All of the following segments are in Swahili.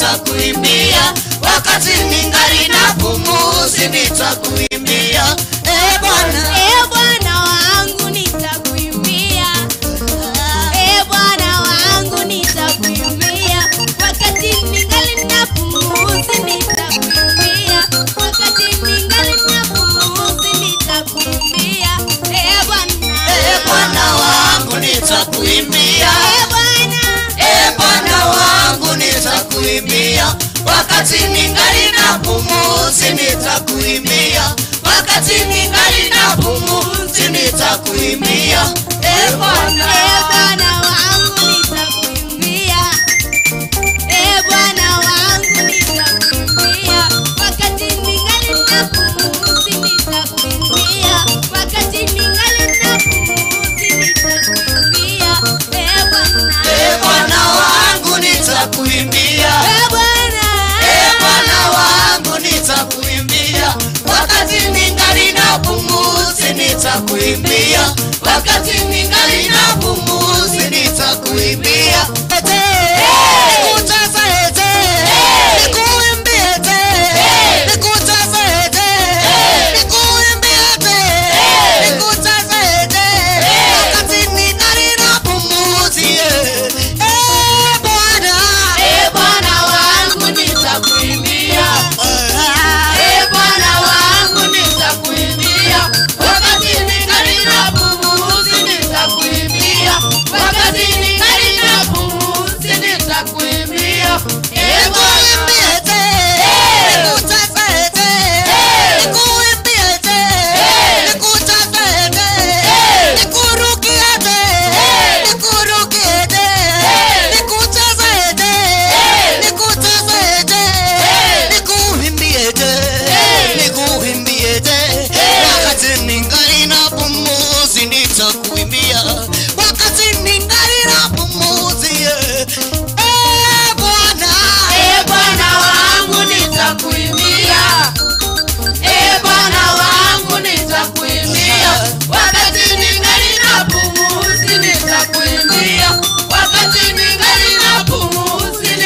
nitakuimbia, wakati ningali na pumzi nitakuimbia. Bwana wangu nitakuimbia, Bwana wangu nitakuimbia, wakati ningali na pumzi nitakuimbia, wakati ningali na pumzi nitakuimbia. Bwana wangu nitakuimbia, Bwana wangu nitakuimbia, wakati ningali na pumzi nitakuimbia, wakati ningali na pumzi nitakuimbia. Bwana wangu nitakuimbia, Bwana wangu nitakuimbia, wakati ningali na pumzi nitakuimbia, wakati ningali na pumzi nitakuimbia. Bwana wangu nitakuimbia, Bwana wangu nitakuimbia, wakati ningali na pumzi nitakuimbia, wakati ningali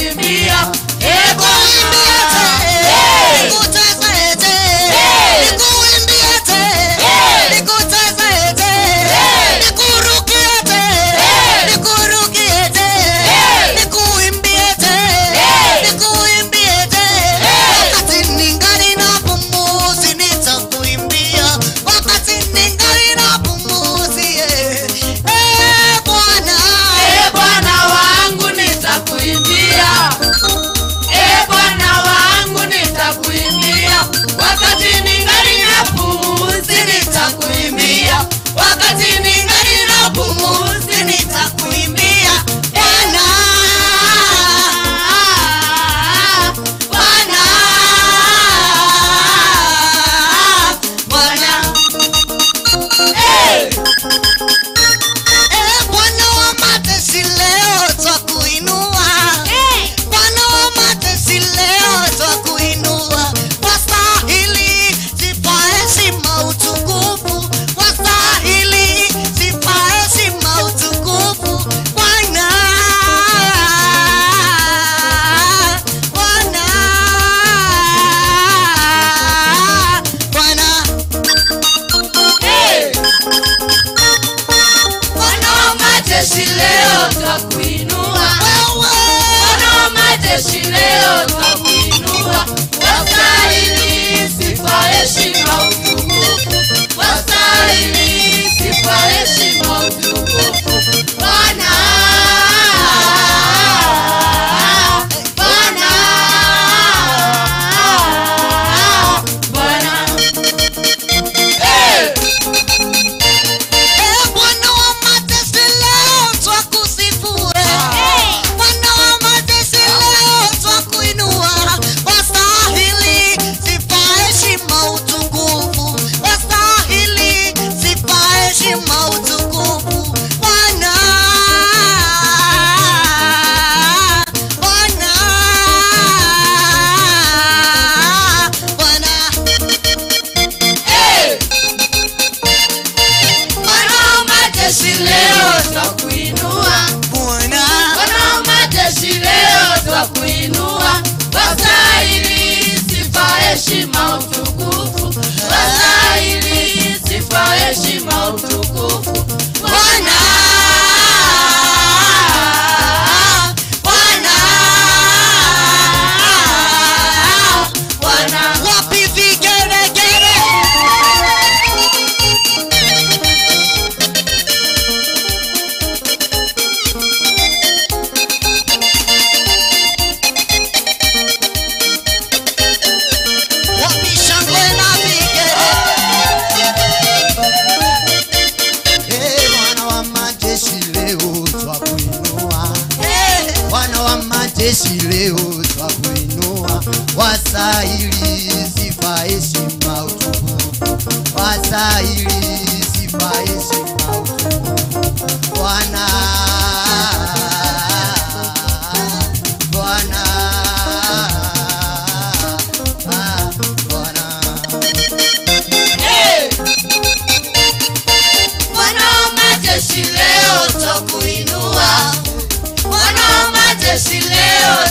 na pumzi nitakuimbia. Utukufu majeshi leo twakuinua, wastahili sifa, heshima, utukufu, wastahili sifa, heshima, utukufu. Bwana, Bwana, Bwana. Hey! Bwana wa majeshi leo twakuinua, Bwana wa majeshi leo